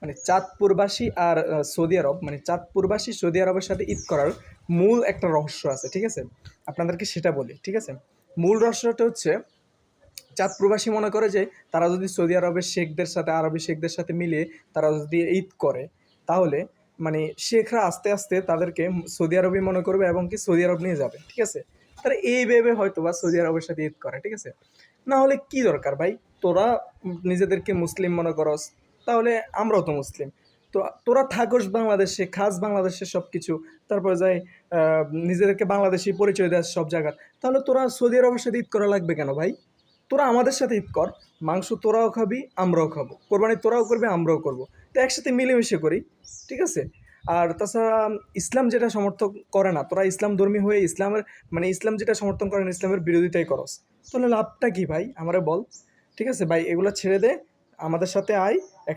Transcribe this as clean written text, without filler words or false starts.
মানে চাঁদপুরবাসী আর সৌদি আরব, মানে চাঁদপুরবাসী সৌদি আরবের সাথে ঈদ করার মূল একটা রহস্য আছে, ঠিক আছে? আপনাদেরকে সেটা বলি, ঠিক আছে? মূল রহস্যটা হচ্ছে, চাঁদপুরবাসী মনে করে যে তারা যদি সৌদি আরবের শেখদের সাথে, আরবি শেখদের সাথে মিলিয়ে তারা যদি ঈদ করে, তাহলে মানে শেখরা আস্তে আস্তে তাদেরকে সৌদি আরবই মনে করবে এবং কি সৌদি আরব নিয়ে যাবে, ঠিক আছে? তারা এই ভেবে হয়তো বা সৌদি আরবের সাথে ঈদ করে, ঠিক আছে? না হলে কি দরকার ভাই? তোরা নিজেদেরকে মুসলিম মনে করস, তাহলে আমরাও তো মুসলিম। তো তোরা থাকস বাংলাদেশে, খাস বাংলাদেশে সব কিছু, তারপরে যাই নিজেদেরকে বাংলাদেশি পরিচয় দেয় সব জায়গার, তাহলে তোরা সৌদি আরবের সাথে ঈদ করা লাগবে কেন ভাই? তোরা আমাদের সাথে ঈদ কর, মাংস তোরাও খাবি আমরাও খাবো, কোরবানি তোরাও করবে আমরাও করবো, তো একসাথে মিলেমিশে করি, ঠিক আছে? আর তাছাড়া ইসলাম যেটা সমর্থন করে না, তোরা ইসলাম ধর্মী হয়ে ইসলামের, মানে ইসলাম যেটা সমর্থন করে না, ইসলামের বিরোধিতাই করস, তাহলে লাভটা কি ভাই আমারে বল? ঠিক আছে ভাই, এগুলো ছেড়ে দে, আমাদের সাথে আয়,